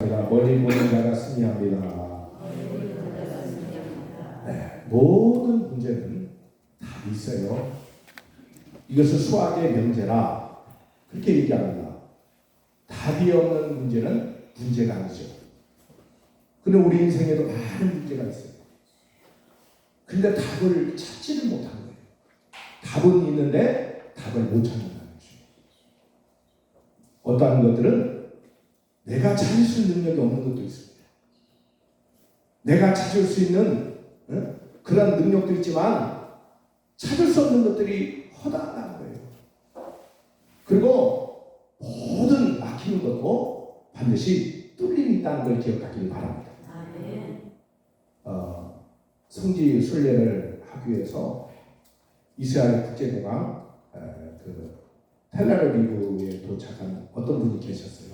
멀리 보는 자가 승리합니다. 네, 모든 문제는 답이 있어요. 이것은 수학의 명제라 그렇게 얘기합니다. 답이 없는 문제는 문제가 아니죠. 근데 우리 인생에도 많은 문제가 있어요. 근데 답을 찾지를 못하는 거예요. 답은 있는데 답을 못 찾는다는 거죠. 어떠한 것들은 내가 찾을 수 있는 능력이 없는 것도 있습니다. 내가 찾을 수 있는 그런 능력도 있지만 찾을 수 없는 것들이 허다하다는 거예요. 그리고 모든 막히는 것도 반드시 뚫림이 있다는 걸 기억하길 바랍니다. 성지 순례를 하기 위해서 이스라엘 국제공항 텔라비브에 도착한 어떤 분이 계셨어요.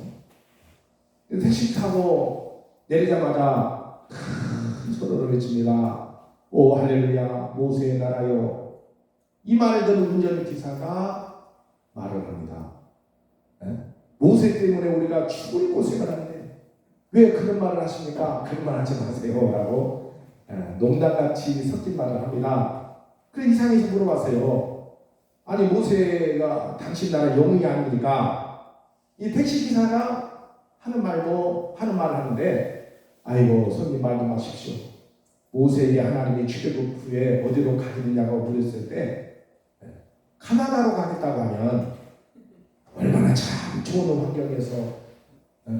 택시 타고 내리자마자 큰 소리로 외칩니다. 오 할렐루야 모세의 나라요. 이 말을 듣는 운전기사가 말을 합니다. 모세 때문에 우리가 죽을 고생을 하는데 왜 그런 말을 하십니까? 그런 말 하지 마세요 라고 농담같이 섞인 말을 합니다. 그래 이상해서 물어봤어요. 아니 모세가 당신 나라 영웅이 아닙니까? 이 택시기사가 하는 말도 하는 말을 하는데 아이고 손님 말도 마십시오. 모세에게 하나님이 출애굽 후에 어디로 가겠느냐고 물었을 때 가나다로 가겠다고 하면 얼마나 참 좋은 환경에서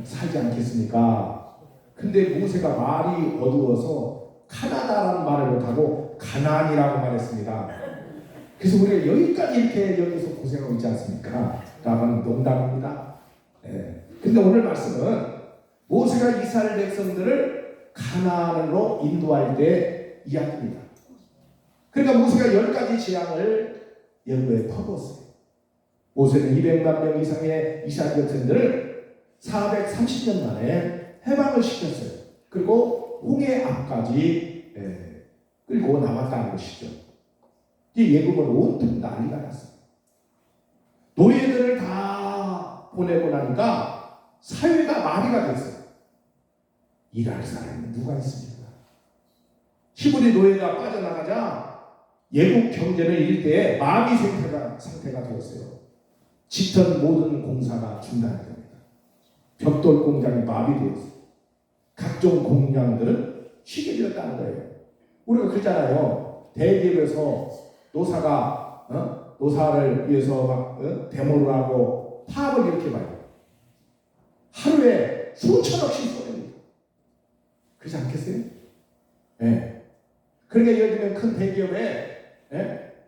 살지 않겠습니까? 근데 모세가 말이 어두워서 가나다라는 말을 못하고 가나안이라고 말했습니다. 그래서 우리가 여기까지 이렇게 여기서 고생하고 있지 않습니까? 라는 농담입니다. 근데 오늘 말씀은 모세가 이스라엘 백성들을 가나안으로 인도할 때 이야기입니다. 그러니까 모세가 10가지 재앙을 연구에 퍼부었어요. 모세는 200만 명 이상의 이스라엘 백성들을 430년 만에 해방을 시켰어요. 그리고 홍해 앞까지 끌고 나왔다는 것이죠. 이 예금은 온통 난리가 났어요. 노예들을 다 보내고 나니까 사회가 마비가 됐어요. 일할 사람이 누가 있습니까? 히브리 노예가 빠져나가자 예국 경제는 일대에 마비 상태가 되었어요. 짓던 모든 공사가 중단됩니다. 벽돌 공장이 마비되었어요. 각종 공장들은 쉬게 되었다는 거예요. 우리가 그랬잖아요. 대기업에서 노사가 노사를 위해서 막 데모를 하고 파업을 이렇게 봐요. 하루에 수천억씩 쏘냅니다. 그렇지 않겠어요? 네. 그러니까 예를 들면 큰 대기업에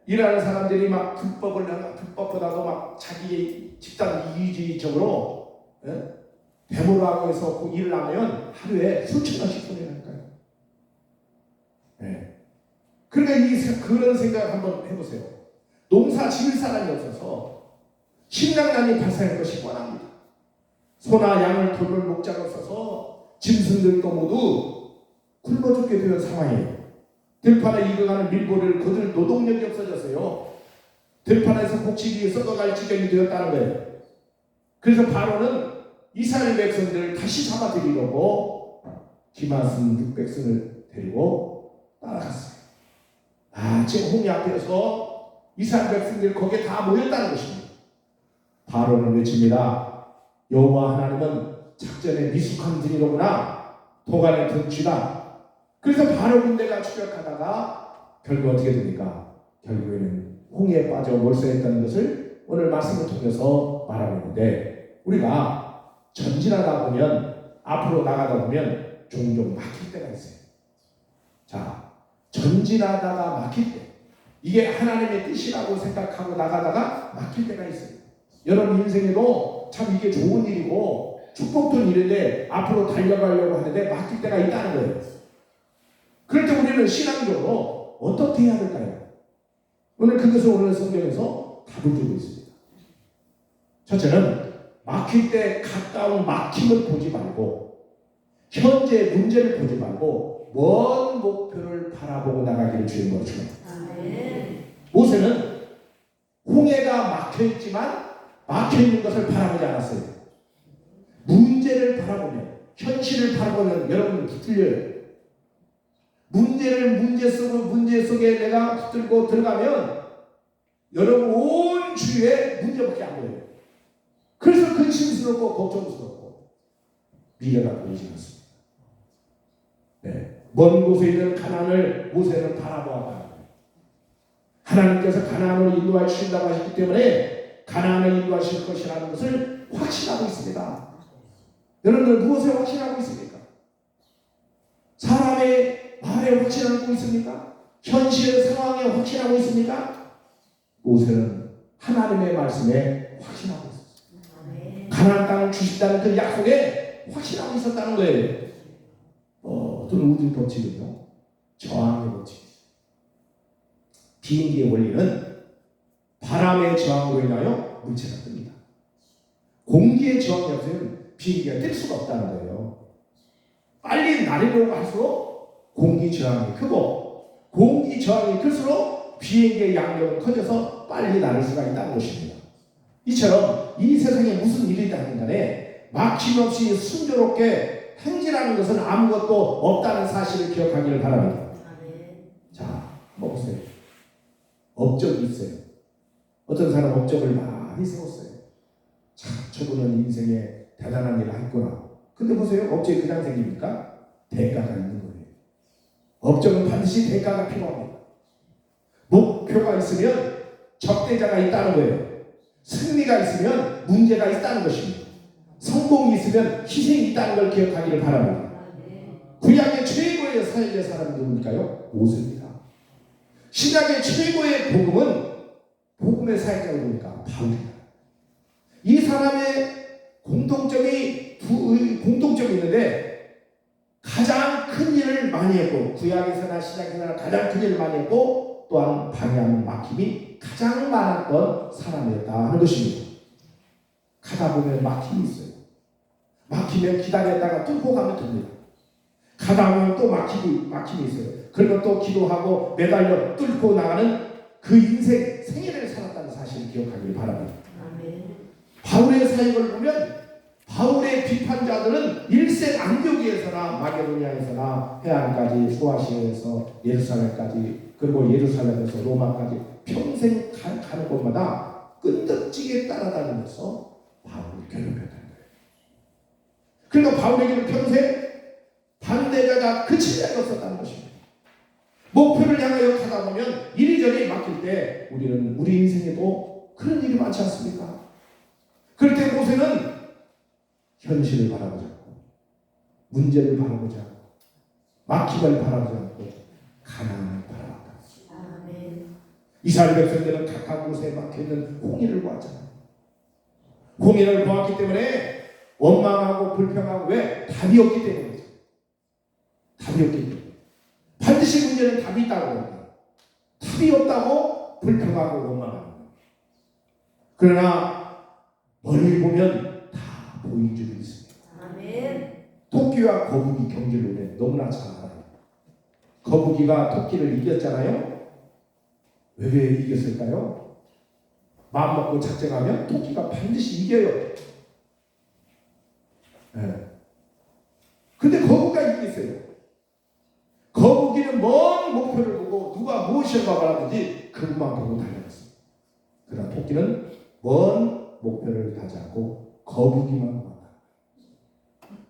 일하는 사람들이 막 불법보다도 막 자기 집단 이기주의적으로 데모를 하고 해서 일을 하면 하루에 수천억씩 쏘내니까요. 네. 그러니까 그런 생각을 한번 해보세요. 농사 지을 사람이 없어서 식량난이 발생할 것이 뻔합니다. 소나 양을 돌볼 목자가 없어서 짐승들도 모두 굶어 죽게 되는 상황이에요. 들판에 익어가는 밀보를 거둘 노동력이 없어졌어요. 들판에서 곡식이 썩어갈 지경이 되었다는 거예요. 그래서 바로는 이스라엘 백성들을 다시 잡아들이려고 기만순 600승을 데리고 따라갔어요. 지금 홍해 앞에서 이스라엘 백성들이 거기에 다 모였다는 것입니다. 바로는 외칩니다. 여호와 하나님은 작전에 미숙한 분이로구나. 도간의 덩치다. 그래서 바로 군대가 추격하다가 결국 어떻게 됩니까? 결국에는 홍해에 빠져 몰수했다는 것을 오늘 말씀을 통해서 말하고 있는데 우리가 전진하다 보면 앞으로 나가다 보면 종종 막힐 때가 있어요. 자, 전진하다가 막힐 때 이게 하나님의 뜻이라고 생각하고 나가다가 막힐 때가 있어요. 여러분 인생에도 참 이게 좋은 일이고 축복된 일인데 앞으로 달려가려고 하는데 막힐 때가 있다는 거예요. 그럴 때 우리는 신앙적으로 어떻게 해야 될까요? 오늘 그것을 오늘 성경에서 답을 주고 있습니다. 첫째는 막힐 때 가까운 막힘을 보지 말고 현재 문제를 보지 말고 먼 목표를 바라보고 나가기를 주님으로 축원합니다. 모세는 홍해가 막혀있지만 막혀있는 것을 바라보지 않았어요. 문제를 바라보며 현실을 바라보면 여러분 붙들려요. 문제 속에 내가 붙들고 들어가면 여러분 온 주위에 문제밖에 안 보여요. 그래서 근심스럽고 걱정스럽고 미래가 보이지 않습니다. 네. 먼 곳에 있는 가나안을 모세는 바라보았다. 하나님께서 가나안으로 인도하여 주신다고 하셨기 때문에 가나안을 인도하실 것이라는 것을 확신하고 있습니다. 여러분들 무엇에 확신하고 있습니까? 사람의 말에 확신하고 있습니까? 현실의 상황에 확신하고 있습니까? 모세는 하나님의 말씀에 확신하고 있었어요. 가나안 땅을 주신다는 그 약속에 확신하고 있었다는 거예요. 어떤 우주 법칙은요, 저항의 법칙이죠. 비행기의 원리는 바람의 저항으로 인하여 물체가 뜹니다. 공기의 저항이 없으면 비행기가 뜰 수가 없다는 거예요. 빨리 날이려고 할수록 공기 저항이 크고 공기 저항이 클수록 비행기의 양력은 커져서 빨리 날을 수가 있다는 것입니다. 이처럼 이 세상에 무슨 일이 있다는 간에 막힘없이 순조롭게 행진하는 것은 아무것도 없다는 사실을 기억하기를 바랍니다. 자, 뭐 보세요. 업적이 있어요. 어떤 사람 업적을 많이 세웠어요. 참, 저분은 인생에 대단한 일을 했구나. 근데 보세요. 업적이 그냥 생깁니까? 대가가 있는 거예요. 업적은 반드시 대가가 필요합니다. 목표가 있으면 적대자가 있다는 거예요. 승리가 있으면 문제가 있다는 것입니다. 성공이 있으면 희생이 있다는 걸 기억하기를 바랍니다. 구약의 최고의 사역의 사람이 누굽니까요? 모세입니다. 신약의 최고의 복음은 복음의 사역자가 누굽니까? 바울입니다. 이 사람의 공통점이 있는데 가장 큰 일을 많이 했고 구약에서나 신약에서나 가장 큰 일을 많이 했고 또한 방해하는 막힘이 가장 많았던 사람이었다 하는 것입니다. 가다 보면 막힘이 있어요. 막히면 기다렸다가 뚫고 가면 됩니다. 가다 보면 또 막힘이 있어요. 그러면 또 기도하고 매달려 뚫고 나가는 그 인생 생애를 살았다는 사실을 기억하길 바랍니다. 바울의 사역을 보면 바울의 비판자들은 일생 안디옥에서나 마게도니아에서나 해안까지 소아시아에서 예루살렘까지 그리고 예루살렘에서 로마까지 평생 가는 곳마다 끈덕지게 따라다니면서 바울을 괴롭혔다는 거예요. 그러니까 바울에게는 평생 반대자가 그치지 않았다는 것입니다. 목표를 향하여 가다 보면 이리저리 막힐 때 우리는 우리 인생에도 그런 일이 많지 않습니까? 그럴 때 모세는 현실을 바라보지 않고 문제를 바라보지 않고 막힘을 바라보지 않고 가난을 바라봤다. 이스라엘 백성들은 각각 곳에 막혀있는 홍해를 보았잖아요. 홍해를 보았기 때문에 원망하고 불평하고 왜? 답이 없기 때문이죠. 답이 없기 때문에 반드시 문제는 답이 있다고 합니다. 답이 없다고 불평하고 원망하는 거예요. 그러나 멀리 보면 다 보인 줄이 있습니다. 토끼와 거북이 경기를 보면 너무나 잘 알아요. 거북이가 토끼를 이겼잖아요. 왜 이겼을까요? 마음 먹고 작정하면 토끼가 반드시 이겨요. 네. 근데 거북이가 이기겠어요. 거북이는 먼 목표를 보고 누가 무엇인가 말하든지 그것만 보고 달려갔어요. 그러나 토끼는 먼 목표를 가지 않고 거북이만 봤다.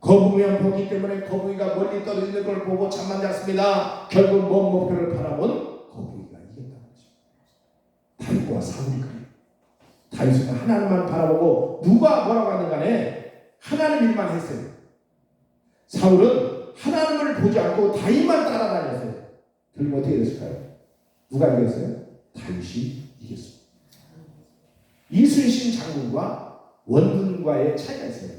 거북이만 보기 때문에 거북이가 멀리 떨어지는 걸 보고 잠만 잤습니다. 결국 먼 목표를 바라본 거북이가 이겼다는 거죠. 다윗과 사울이 그래요. 다윗은 하나님만 바라보고 누가 뭐라고 하든 간에 하나님 일만 했어요. 사울은 하나님을 보지 않고 다윗만 따라다녔어요. 결국 어떻게 됐을까요? 누가 이겼어요? 다윗이 이겼어요. 이순신 장군과 원군과의 차이가 있어요.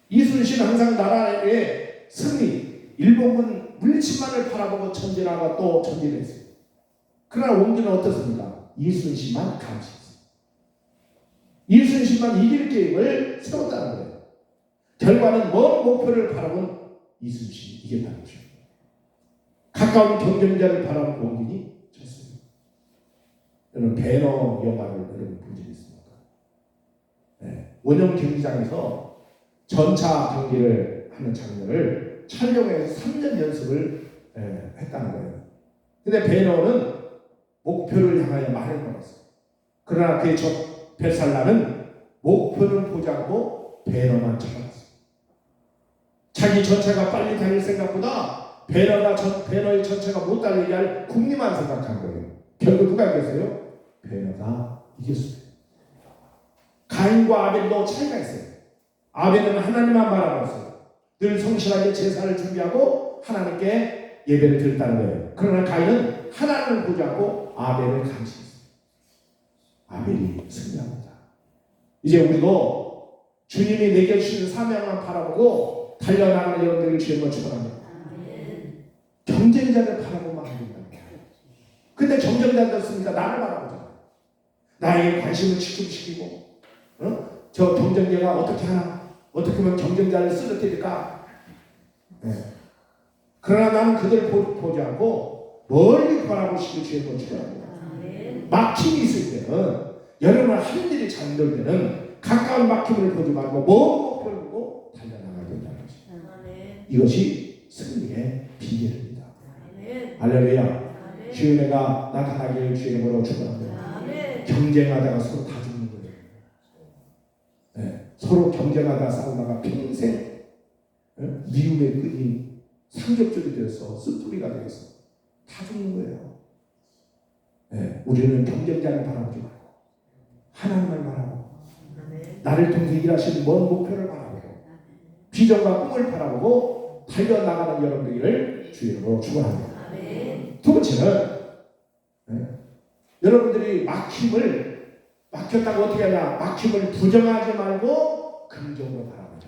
이순신은 항상 나라의 승리, 일본군 물침만을 바라보고 전진하고 또 전진했어요. 그러나 원군은 어떻습니까? 이순신만 감시했어요. 이순신만 이길 계획을 세웠다는 거예요. 결과는 먼 목표를 바라본 이순신이 이겼다는 거죠. 가까운 경쟁자를 바라본 원군이 졌습니다. 여러분 배너 영화를 여러분 본 적이 있습니까? 네. 원형 경기장에서 전차 경기를 하는 장면을 촬영해서 3년 연습을 했다는 거예요. 근데 베너는 목표를 향하여 말을 걸었어요. 그러나 그의 뱃살라는 목표를 보지 않고 베너만 쳐다봤어요. 자기 전체가 빨리 달릴 생각보다 베너의 전체가 못 달리게 할 궁리만 생각한 거예요. 결국 누가 이겼어요? 베너가 이겼어요. 가인과 아벨도 차이가 있어요. 아벨은 하나님만 바라봤어요. 늘 성실하게 제사를 준비하고 하나님께 예배를 드렸다는 거예요. 그러나 가인은 하나님을 보지 않고 아벨을 감시했어요. 아벨이 승리합니다. 이제 우리도 주님이 내게 주신 사명만 바라보고 달려나가는 여러분들을 주님으로 축원합니다. 경쟁자를 바라보면 안 된다. 근데 경쟁자들 없습니다. 나를 바라보잖아요. 나에게 관심을 집중시키고 저 경쟁자가 어떻게 하나? 어떻게 하면 경쟁자를 쓰러뜨릴까? 그러나 나는 그들을 보지 않고 멀리 바라보시길 주님으로 축원합니다. 막힘이 있을 때는 여러분 한 일이 잠들 때는 가까운 막힘을 보지 말고 먼 목표를 보고 달려나가야 된다는 것입니다. 이것이 승리의 비결입니다. 할렐루야. 주의 은혜가 나타나기를 주의 이름으로 축원합니다. 경쟁하다가 서로 다 죽는 거예요. 서로 경쟁하다가 싸우다가 평생 미움의 끈이 상접줄이 되어서 쓴뿌리가 되어서 다 죽는 거예요. 우리는 경쟁자를 바라보지 말고 하나님을 바라보고 나를 통해 일하시는 먼 목표를 바라보고 비전과 꿈을 바라보고 달려나가는 여러분들을 주의 이름으로 축원합니다. 두 번째는 여러분들이 막혔다고 어떻게 하냐? 막힘을 부정하지 말고 긍정으로 바라보자.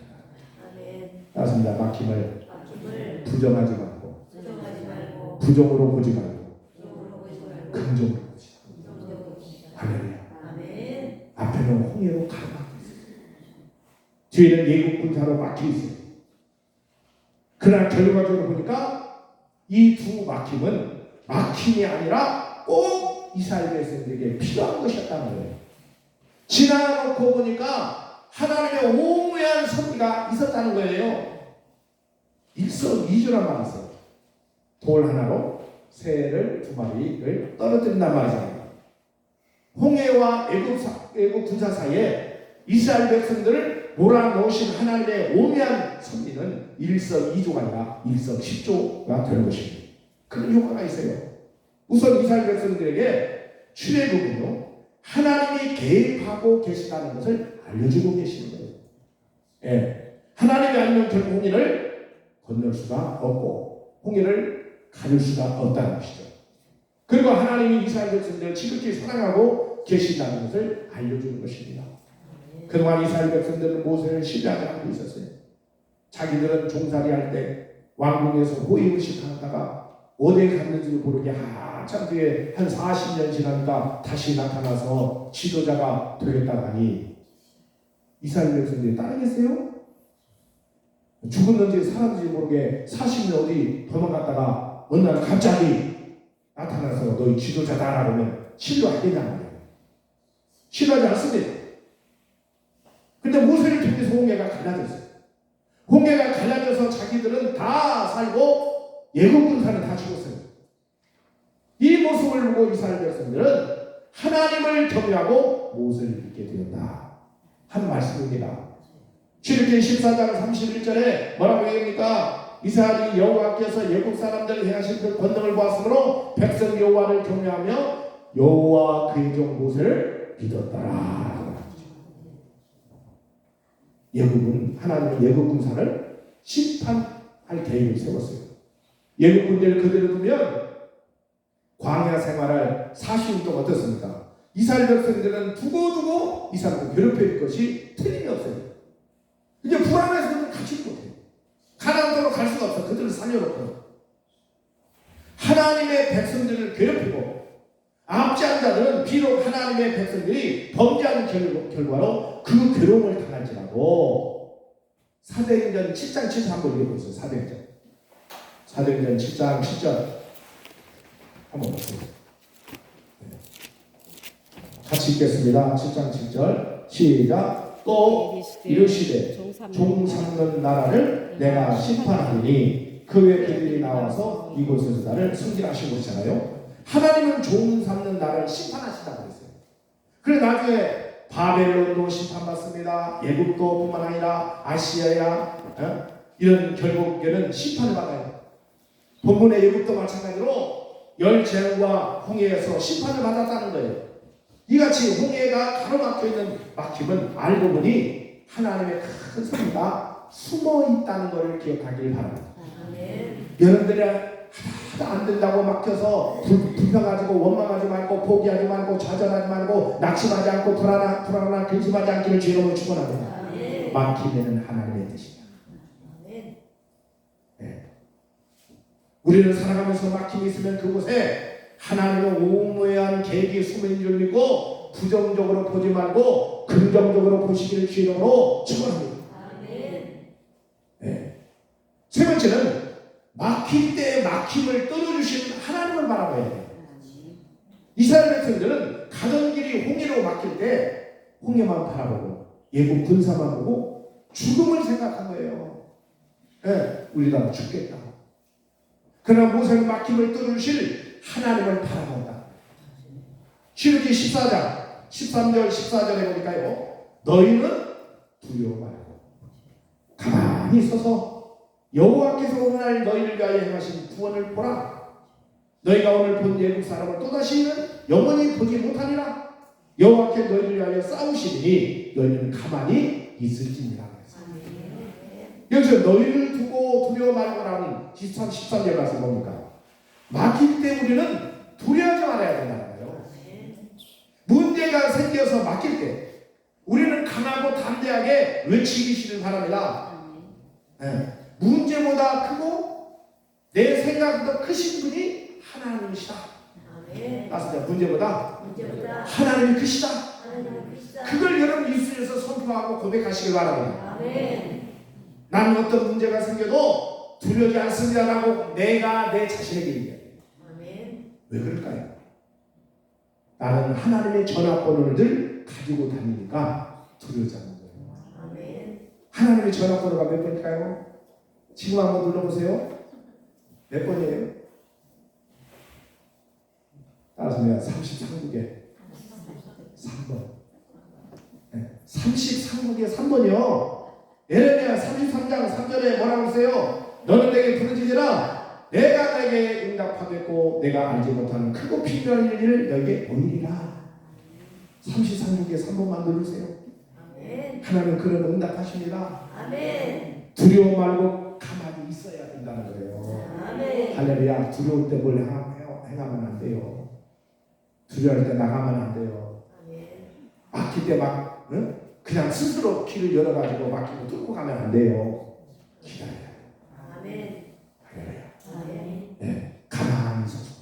맞습니다. 막힘을 부정하지 말고 부정으로 보지 말고 긍정으로 보자. 할렐루야. 앞에는 홍해로 가로막혀 있어요. 뒤에는 예국 군사로 막혀 있어요. 그러나 결과적으로 보니까 이 두 막힘이 아니라 꼭 이스라엘 백성들에게 필요한 것이었다는 거예요. 지나놓고 보니까 하나님의 오묘한 섭리가 있었다는 거예요. 일석이조란 말이 있어요. 돌 하나로 새를 2마리를 떨어뜨린단 말이잖아요. 홍해와 애국 군사 사이에 이스라엘 백성들을 몰아넣으신 하나님의 오묘한 섭리는 일석이조가 아니라 일석십조가 되는 것입니다. 그런 효과가 있어요. 우선 이스라엘 백성들에게 출애굽은요, 하나님이 개입하고 계시다는 것을 알려주고 계시는 거예요. 하나님이 아니면 결국 홍해를 건널 수가 없고 홍해를 가릴 수가 없다는 것이죠. 그리고 하나님이 이스라엘 백성들을 지극히 사랑하고 계신다는 것을 알려주는 것입니다. 그동안 이스라엘 백성들은 모세를 신뢰하지 않고 있었어요. 자기들은 종살이 할 때 왕궁에서 호의무식하다가 어디에 갔는지도 모르게 한참 뒤에 한 40년 지나니까 다시 나타나서 지도자가 되겠다고 하니 이스라엘 백성들이 따르겠어요? 죽었는지 살았는지 모르게 40년 어디 도망갔다가 어느 날 갑자기 나타나서 너희 지도자다라고 하면 신뢰하겠냐는 거예요. 신뢰하지 않습니다. 근데 모세를 통해서 홍해가 갈라졌어요. 홍해가 갈라져서 자기들은 다 살고 예국 군사는 다 죽었어요. 이 모습을 보고 이스라엘 백성들은 하나님을 경외하고 모세를 믿게 되었다 하는 말씀입니다. 출애굽기 14장 31절에 뭐라고 얘기합니까? 이스라엘이 여호와께서 예국 사람들을 행하신 그 권능을 보았으므로 백성 여호와를 경외하며 여호와 그의 종 모세를 믿었더라. 예국은 하나님은 예국 군사를 심판할 계획을 세웠어요. 예국 군대를 그대로 두면 광야 생활을 40년 동안 어떻습니까? 이스라엘 백성들은 두고두고 이 사람을 괴롭힐 것이 틀림이 없어요. 이제 불안해서 그들을 가지도 못해요. 가나안으로 갈 수가 없어. 그들을 살려놓고 하나님의 백성들을 괴롭히고 압제한 자들은 비록 하나님의 백성들이 범죄하는 결과로 그 괴로움을 당할지라도 사도행전 7장 7절 한번 읽어보세요. 사도행전 7장 7절 한번 보세요. 같이 읽겠습니다. 7장 7절 시작. 또 이르시되 종 삼는 나라를 내가 심판하리니 그 외 그들이 나와서 이곳에서 나를 승진하시고 있잖아요. 하나님은 종 삼는 나라를 심판하신다고 그랬어요. 그래 나중에 바벨론도 심판받습니다. 애굽도 뿐만 아니라 아시아야 이런 결국에는 심판을 받아요. 본문의 애굽도 마찬가지로 열재앙과 홍해에서 심판을 받았다는 거예요. 이같이 홍해가 가로막혀 있는 막힘은 알고 보니 하나님의 큰 섭리가 숨어 있다는 것을 기억하길 바랍니다. 여러분들이 하나도 안 된다고 막혀서 불평하지고 원망하지 말고 포기하지 말고 좌절하지 말고 낙심하지 않고 불안하나 근심하지 않기를 주님으로 축원합니다. 막히면은 하나님의 뜻이다. 네. 우리는 살아가면서 막힘이 있으면 그곳에 하나님의 오묘한 계획이 숨은 줄 믿고 부정적으로 보지 말고 긍정적으로 보시기를 주님으로 축원합니다. 네. 세 번째는 막힐 때 막힘을 뚫어주신 하나님을 바라봐야 돼요. 이스라엘 백성들은 가던 길이 홍해로 막힐 때 홍해만 바라보고 예국 군사만 보고 죽음을 생각한 거예요. 네, 우리가 죽겠다. 그러나 모세는 막힘을 뚫어주실 하나님을 바라본다. 출애굽기 14장 13절 14절에 보니까요, 너희는 두려워 말고 가만히 서서 여호와께서 오늘 너희를 위하여 행하신 구원을 보라. 너희가 오늘 본 애굽 사람을 또다시는 영원히 보지 못하리라. 여호와께 너희를 위하여 싸우시니 너희는 가만히 있을지니라. 여기서 너희를 두고 두려워 말고라는 13절 말씀 뭡니까? 막힐 때 우리는 두려워하지 말아야 된다는 거예요. 문제가 생겨서 막힐 때 우리는 강하고 담대하게 외치기를 바랍니다. 네. 문제보다 크고 내 생각보다 크신 분이 하나님이시다. 맞습니다. 문제보다 하나님이 크시다. 그걸 여러분 입술에서 선포하고 고백하시길 바랍니다. 나는 어떤 문제가 생겨도 두려워하지 않습니다라고 내가 내 자신에게 얘기해요. 왜 그럴까요? 나는 하나님의 전화번호를 가지고 다니니까 두려워하지 않는 거예요. 하나님의 전화번호가 몇 번일까요? 지금 한번 눌러보세요. 몇 번이에요? 따라서 내가 33국에 3번. 네. 33국에 3번이요. 예레미야 33장 3절에 뭐라고 했어요? 너는 내게 부르짖으라. 내가 내게 응답하겠고 내가 알지 못하는 크고 필요한 일을 너에게 보이리라. 33국에 3번만 누르세요. 하나님 그런 응답하십니다. 두려워 말고 가만히 있어야 된다는 거예요. 할렐루야. 두려울 때 뭘 행하면 안 돼요. 두려울 때 나가면 안 돼요. 막힐 때 막 그냥 스스로 길을 열어가지고 막히고 뚫고 가면 안 돼요. 기다려야 돼요. 할렐루야. 네, 가만히 서서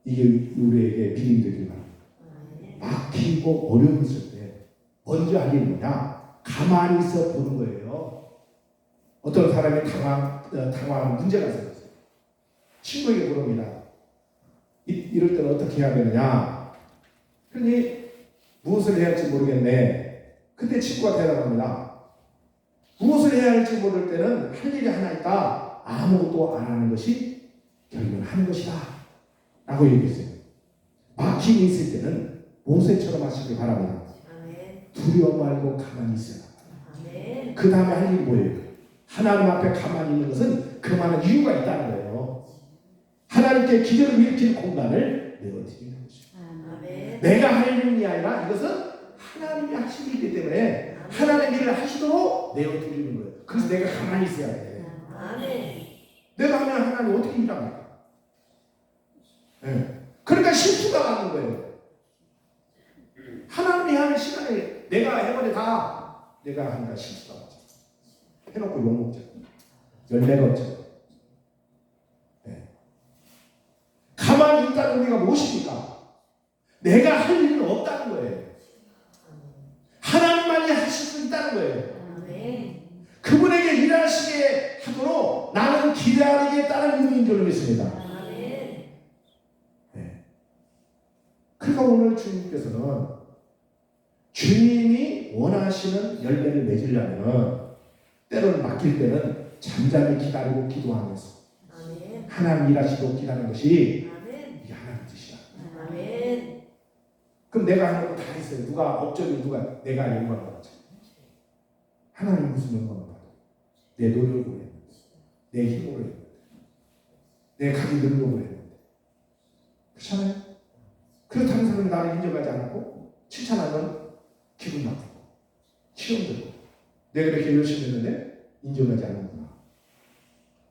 이게 우리에게 비림 되길 바랍니다. 막히고 어려움 있을 때 먼저 할 일이 뭐냐? 가만히 있어 보는 거예요. 어떤 사람이 당황한 문제가 생겼어요. 친구에게 물어봅니다. 이럴 때는 어떻게 해야 되느냐? 그러니 무엇을 해야 할지 모르겠네. 그때 친구가 대답합니다. 무엇을 해야 할지 모를 때는 할 일이 하나 있다. 아무것도 안 하는 것이 결국은 하는 것이다. 라고 얘기했어요. 막힘이 있을 때는 모세처럼 하시길 바랍니다. 두려워 말고 가만히 있어라. 그 다음에 할 일이 뭐예요? 하나님 앞에 가만히 있는 것은 그 많은 이유가 있다는 거예요. 하나님께 기도를 일으킬 공간을 내어드리는 것이죠. 내가 할 일이 아니라 이것은 하나님이 하신 일이기 때문에 하나님 일을 하시도록 내어드리는 거예요. 그래서 내가 가만히 있어야 돼. 내가 하면 하나님 어떻게 일합니까? 네. 그러니까 실수가 가는 거예요. 하나님이 하는 시간에 내가 해버려 다 내가 하니까 실수가 가죠. 해놓고 욕먹자. 14번째. 네. 가만히 있다는 의미가 무엇입니까? 내가 할 일은 없다는 거예요. 하나님만이 하실 수 있다는 거예요. 그분에게 일하시게 하도록 나는 기다리겠다는 의미인 줄 믿습니다. 네. 그러니까 오늘 주님께서는 주님이 하나님이 원하시는 열매를 맺으려면 때로는 맡길 때는 잠잠히 기다리고 기도하면서 아멘. 하나님 일하시도록 기다리는 것이 아멘. 이게 하나님 뜻이다. 아멘. 그럼 내가 하는 거 다 했어요. 누가 업적이 누가 내가 영광을 받았죠. 하나님 무슨 영광을 받아? 내 노력으로 했는데, 내 힘으로 했는데, 내 가진 능력으로 했는데, 그렇잖아요. 그렇다는 사람이 나를 인정하지 않고 칭찬하면 기분 나쁘고 시험 들고 내가 이렇게 열심히 했는데 인정하지 않는구나.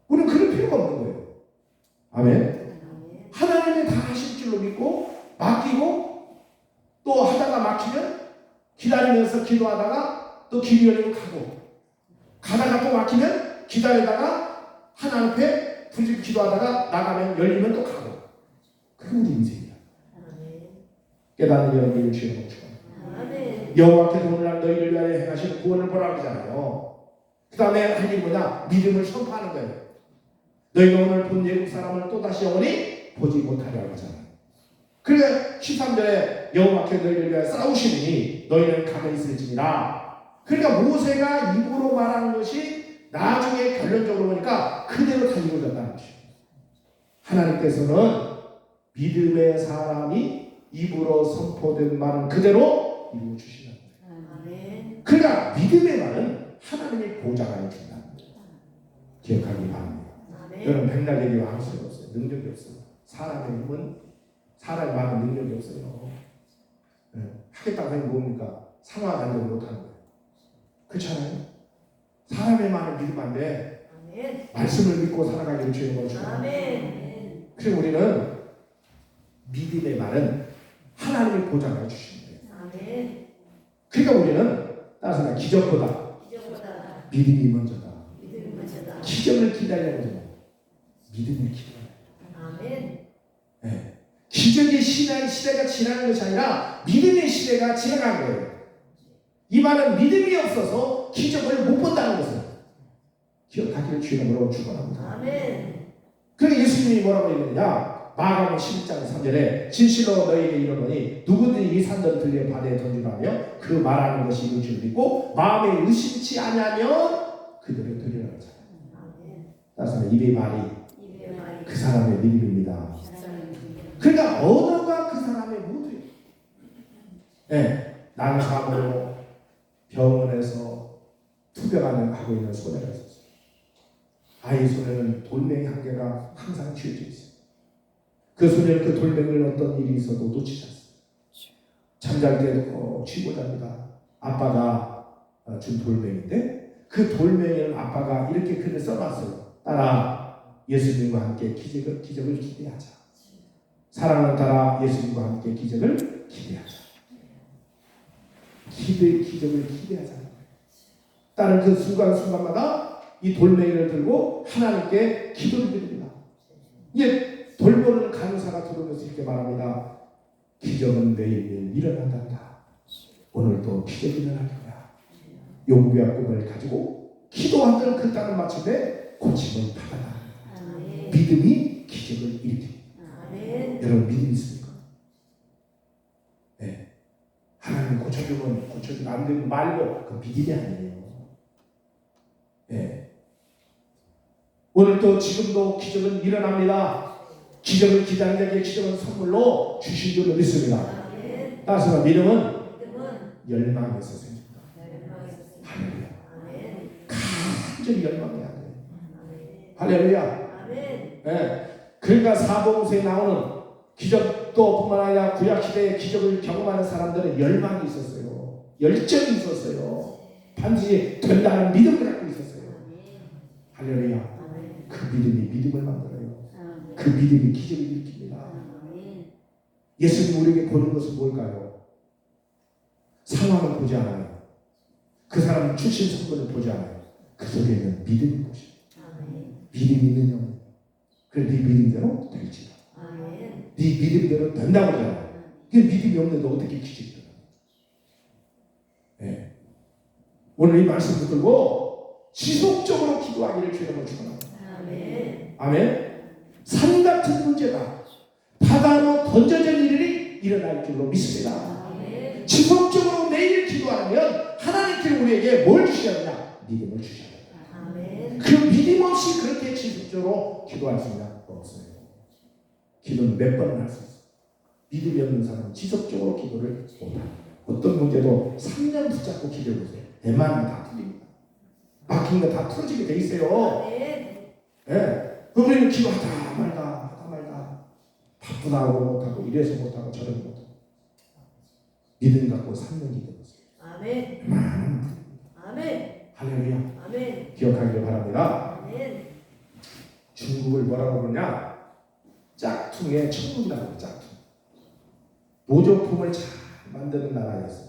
우리는 그럴 필요가 없는 거예요. 아멘. 하나님이 다 하실 줄로 믿고 맡기고 또 하다가 막히면 기다리면서 기도하다가 또 길이 열리고 가다가 또 막히면 기다리다가 하나님 앞에 부르짖고 기도하다가 나가면 열리면 또 가고. 그게 우리 인생이야. 깨닫는 여러분을 주여 축원합니다. 여호와께서 오늘날 너희를 위하여 행하시는 구원을 보라 그러잖아요. 그 다음에 할 일이 뭐냐? 믿음을 선포하는 거예요. 너희가 오늘 본 예국 사람을 또다시 영원히 보지 못하려 하잖아요. 그러니까 13절에 여호와께서 너희를 위하여 싸우시니 너희는 가만히 있을지니라. 그러니까 모세가 입으로 말하는 것이 나중에 결론적으로 보니까 그대로 다 이루어졌다는 것이에요. 하나님께서는 믿음의 사람이 입으로 선포된 말은 그대로 이루어 주시는 거예요. 그러니까 믿음의 말은 하나님이 보장하여 준다는 거예요. 기억하기 바랍니다. 여러분 백날 얘기와 할 수가 없어요. 능력이 없어요. 사람의 힘은 사람의 말은 능력이 없어요. 하겠다고 하면 뭡니까? 상황 안되면 못하는 거예요. 그렇잖아요. 사람의 말을 믿으면 안 돼. 말씀을 믿고 살아가기를 주는 거죠. 그래서 우리는 믿음의 말은 하나님이 보장해 주시는 거예요. 그러니까 우리는 따라서 기적보다 믿음이 먼저다. 기적을 기다리는 믿음을 기다려요. 네. 기적의 시대가 지나는 것이 아니라 믿음의 시대가 지나간 거예요. 이 말은 믿음이 없어서 기적을 못 본다는 것을 기억하기를 주의 이름으로 축원합니다. 그러니까 예수님이 뭐라고 얘기했느냐? 마가복음 11장 3절에 진실로 너희에게 이르노니 누구든지 이 산들을 들려 바다에 던지라며 그 말하는 것이 이룰 줄 믿고 마음에 의심치 아니하면 그대로 되리라 하잖아요. 따라서 입의 말이 그 사람의 믿음입니다. 그러니까 언어가 그 사람의 모두예요. 네, 난감으로 병원에서 투병하는 하고 있는 소녀가 있었어요. 아이 손에는 돌멩이 한 개가 항상 쥐어져 있어요. 그 소녀는 그 돌멩이를 어떤 일이 있어도 놓치지 않습니다. 잠잘 때 쥐고 잡니다. 아빠가 준 돌멩이인데 그 돌멩이는 아빠가 이렇게 글을 써놨어요. 따라 예수님과 함께 기적을 기대하자. 사랑하는 따라 예수님과 함께 기적을 기대하자. 기적을 기대하자. 따는 그 순간순간마다 이 돌멩이를 들고 하나님께 기도를 드립니다. 이게 돌보는 간호사가 들으면서 이렇게 말합니다. 기적은 매일매일 일어난단다. 오늘도 기적이 일어날 거야. 용기와 꿈을 가지고 기도하던 그 땅을 마침내 고침을 받아라. 믿음이 기적을 일으킵니다. 여러분 믿음 있습니까? 네. 하나님 고쳐주면 고쳐주면 안 되면 말고 그 믿음이 아니에요. 네. 오늘도 지금도 기적은 일어납니다. 기적을 기다리는 자에게 기적은 선물로 주신 줄로 믿습니다. 따라서 믿음은 열망에서 생깁니다. 할렐루야. 간절히 열망해야 돼. 할렐루야. 네. 그러니까 사복음서에 나오는 기적도 뿐만 아니라 구약시대에 기적을 경험하는 사람들은 열망이 있었어요. 열정이 있었어요. 반드시 된다는 믿음을 갖고 있었어요. 할렐루야. 그 믿음이 믿음을 만들어요. 그 믿음이 기적을 일으킵니다. 예수님 우리에게 보는 것은 뭘까요? 상황을 보지 않아요. 그 사람 출신 성분을 보지 않아요. 그 속에는 믿음이 보죠. 믿음이 있는 영. 그래 네 믿음대로 될지다. 네 믿음대로 된다고 하잖아요. 그 믿음이 없는데 어떻게 기적이 일어나요? 네. 오늘 이 말씀 붙들고 지속적으로 기도하기를 주님을 축원합니다. 아멘. 산 같은 문제가 바다로 던져진 일이 일어날 줄로 믿습니다. 지속적으로 내 매일 기도하면 하나님께서 우리에게 뭘 주셔야 하느냐? 믿음을 주셔야 합니다. 아멘. 그 믿음 없이 그렇게 지속적으로 기도할 수가 없어요. 기도는 몇 번은 할 수 있어요. 믿음이 없는 사람은 지속적으로 기도를 못합니다. 어떤 문제도 3년 붙잡고 기도해보세요. 웬만하면 다 풀립니다. 막힌 거 다 풀어지게 돼 있어요. 아멘. 예. 우리는 기도하다 말다 바쁘다고 못하고 이래서 못하고 저래서 못하고 믿음 갖고 3년 기도해보세요. 아멘. 웬만하면 아멘. 할렐루야. 아멘. 기억하기를 바랍니다. 아멘. 중국을 뭐라고 그러냐? 짝퉁의 천국이라고 해요. 짝퉁. 모조품을 잘 만드는 나라였어요.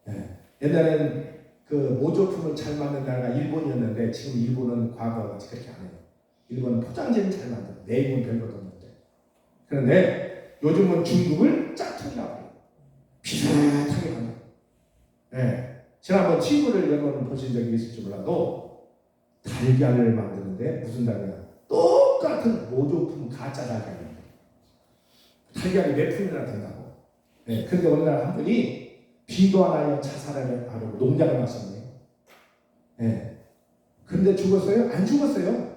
네. 옛날에는 그 모조품을 잘 만드는 나라가 일본이었는데 지금 일본은 과거와 같이 그렇게 안 해요. 일본은 포장재를 잘 만들어요. 내용은 별것도 없는데. 그런데 요즘은 중국을 짝퉁이라고 해요. 비슷하게 만들어요. 네. 지난번 친구를 여러분 보신 적이 있을지 몰라도 달걀을 만드는데 무슨 달걀? 똑같은 모조품 가짜 달걀이에요. 달걀이 몇 푼이나 된다고. 네. 그런데 어느 날 한 분이 비도 안 와요. 자살을 하려고 농약을 마셨네요. 네. 근데 죽었어요? 안 죽었어요.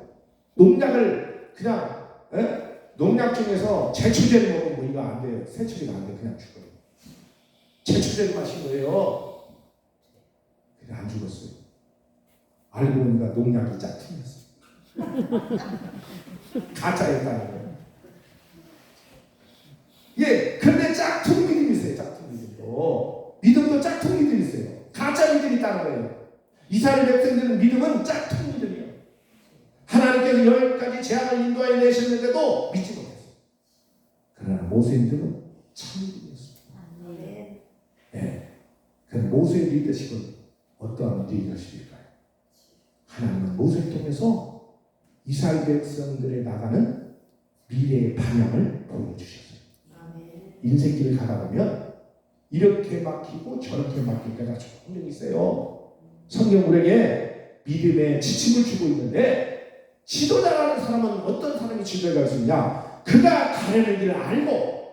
농약을 그냥 농약 중에서 제초제를 먹으면 뭐 이거 안 돼요. 세척이가 안 돼. 그냥 죽어요. 제초제를 마신 거예요. 근데 안 죽었어요. 알고 보니까 농약이 짝퉁이었어요. 가짜였다는 거예요. 예, 근데 짝퉁 믿음이 있어요. 짝퉁 믿음도. 믿음도 짝퉁 믿음이 있어요. 가짜 믿음이 있다는 거예요. 이스라엘 백성들은 믿음은 짝퉁 믿음이에요. 하나님께서 10가지 재앙을 인도하여 내셨는데도 믿지 못했어요. 그러나 모세의 믿음은 참 믿음이었어요. 아멘. 예. 그 모세의 리더십은 어떠한 리더십일까요? 하나님은 모세를 통해서 이스라엘 백성들에 나가는 미래의 방향을 보여주셨어요. 아멘. 인생길을 가다 보면 이렇게 막히고 저렇게 막힐 때가 종종 있어요. 성경 우리에게 믿음의 지침을 주고 있는데 지도자라는 사람은 어떤 사람이 지도자가 할 수 있냐? 그가 가려는 길을 알고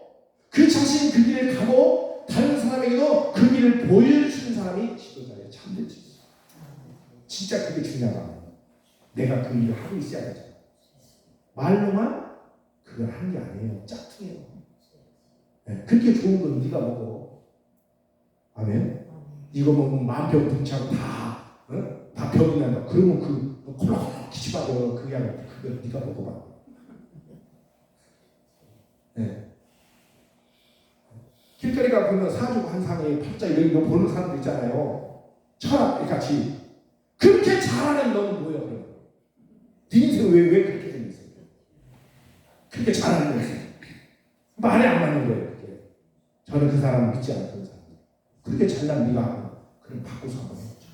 그 자신 그 길을 가고 다른 사람에게도 그 길을 보여주는 사람이 지도자의 참된 지도자. 진짜 그게 중요하다. 내가 그 일을 하고 있어야 되죠. 말로만 그걸 하는 게 아니에요. 짝퉁이에요. 네, 그렇게 좋은 건 네가 먹어. 아멘. 이거 먹으면 만병 분치하고 다 병이 난다. 그러면 그 콜라 기침하고 그게 아니라 그거 네가 먹어봐. 네. 길거리가 보면 사주고 한상에 팔자 이런 거 보는 사람들 있잖아요. 철학 같이 그렇게 잘하는 너는 뭐야? 그래? 네 인생 왜 그렇게 생겼어? 그렇게 잘하는 거였어. 말이 안 맞는 거예요. 그게. 저는 그 사람을 믿지 않아요. 그 사람. 그렇게 잘난 네가 하고 그럼 바꾸서 한번 해보자.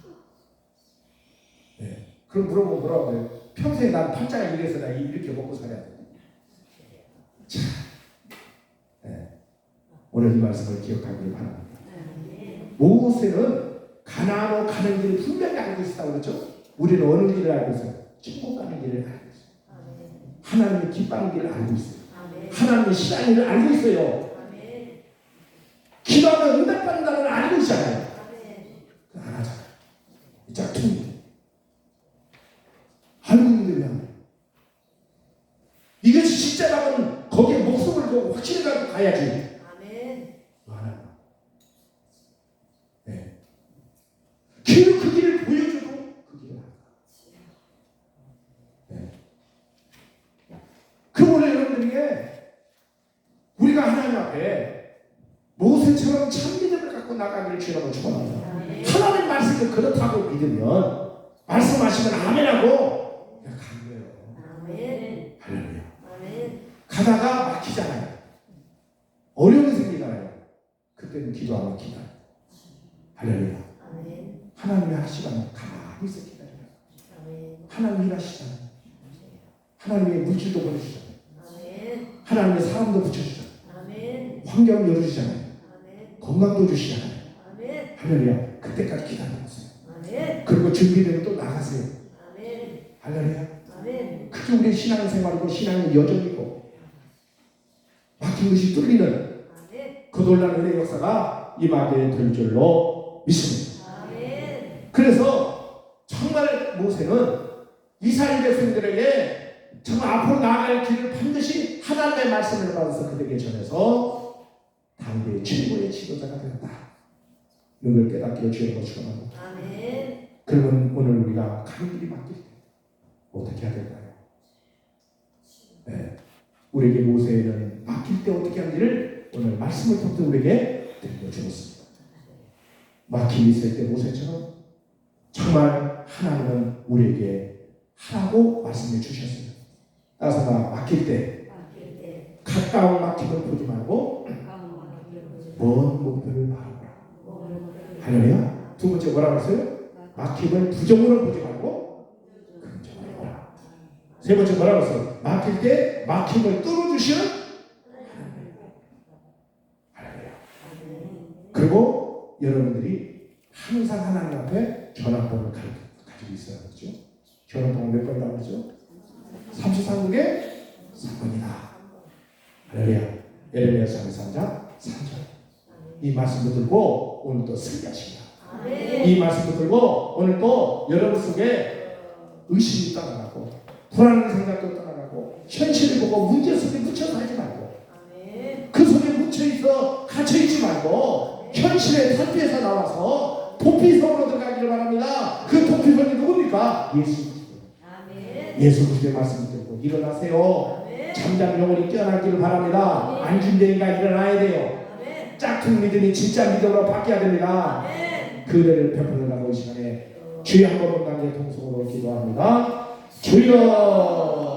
네. 그럼 물어보면 뭐라고 해요? 평생 난 팔자가 이래서 나 이렇게 먹고 살아야 돼. 참. 네. 오늘 이 말씀을 기억하기를 바랍니다. 모세는 가나안으로 가는 길을 분명히 알고 있었다고 그랬죠? 우리는 어느 길을 알고 있어요? 천국 가는 길을 알고 있어요. 하나님의 기뻐하는 길을 알고 있어요. 하나님의 시간을 알고 있어요. 기도하면 응답받는다는 걸 알고 있잖아요. 그거 안 하잖아요. 이 짝퉁이. 알고 있는데 왜 안 해요? 이것이 진짜라면 거기에 목숨을 두고 확신을 갖고 가야지. 안 하나. 네. 그 길을 보여줘도 그 길을 안 가. 네. 그 오늘 여러분들에게 우리가 하나님 앞에 모세처럼 참 믿음을 갖고 나가기를 주님으로 축원합니다. 하나님 말씀이 그렇다고 믿으면 말씀하시면 아멘하고 그냥 가는 거예요. 할렐루야. 가다가 막히잖아요. 어려움이 생기잖아요. 그때는 기도하면 기다려요. 할렐루야. 하나님이 하시면 가만히 있어 기다려요. 하나님이 일하시잖아요. 하나님의 물질도 보내주잖아요. 하나님의 사람도 붙여주잖아요. 환경을 열어주잖아요. 건강도 주시잖아요. 할렐루야. 그때까지 기다려보세요. 그리고 준비되면 또 나가세요. 할렐루야. 그게 우리의 신앙생활이고 신앙의 여정이고 막힌 것이 뚫리는 그 놀라운 은혜의 역사가 임하게 될 줄로 믿습니다. 아멘. 그래서 정말 모세는 이스라엘 백성들에게 정말 앞으로 나아갈 길을 반드시 하나님의 말씀을 받아서 그들에게 전해서 당대의 최고의 지도자가 되었다. 이걸 깨닫게 주여 축원합니다. 아멘. 그러면 오늘 우리가 가는 길이 바뀔 때 어떻게 해야 될까요? 네. 우리에게 모세는 맡길 때 어떻게 하는지를 오늘 말씀을 통해 우리에게 들려주었습니다. 막힘이 있을 때 모세처럼 정말 하나님은 우리에게 하라고 말씀해 주셨습니다. 따라서 막힐 때 맡길 때 가까운 막힘을 보지 말고 가까운 맡기를 보지 먼 목표를 바라보라. 말고 할렐루야. 두 번째 뭐라고 했어요? 막힘을 부정으로 보지 말고 긍정으로 보라. 세 번째 뭐라고 했어요? 막힐 때 막힘을 뚫어주시는 할렐루야. 그리고 여러분들이 항상 하나님 앞에 전화번호를 가지고 있어야 하죠. 전화번호 몇 번이라고 하죠? 33국에 3번이다. 할렐루야. 에레미야 33장 3절. 이 말씀을 들고 오늘 또 승리하십니다. 이 말씀을 들고 오늘 또 여러분 속에 의심이 떠나가고 불안한 생각도 떠나가고 현실을 보고 문제 속에 묻혀 살지 말고 그 속에 묻혀있어 갇혀있지 말고 현실의 탈피에서 나와서 도피성으로 들어가기를 바랍니다. 그 도피성이 누굽니까? 예수 그리스도. 예수 그리스도의 말씀을 듣고 일어나세요. 잠잠 영혼이 깨어나기를 바랍니다. 앉은 데인가 일어나야 돼요. 짝퉁 믿음이 진짜 믿음으로 바뀌어야 됩니다. 그 은혜를 베풀어가고 이 시간에 주여 한 번 건강의 통성으로 기도합니다. 주여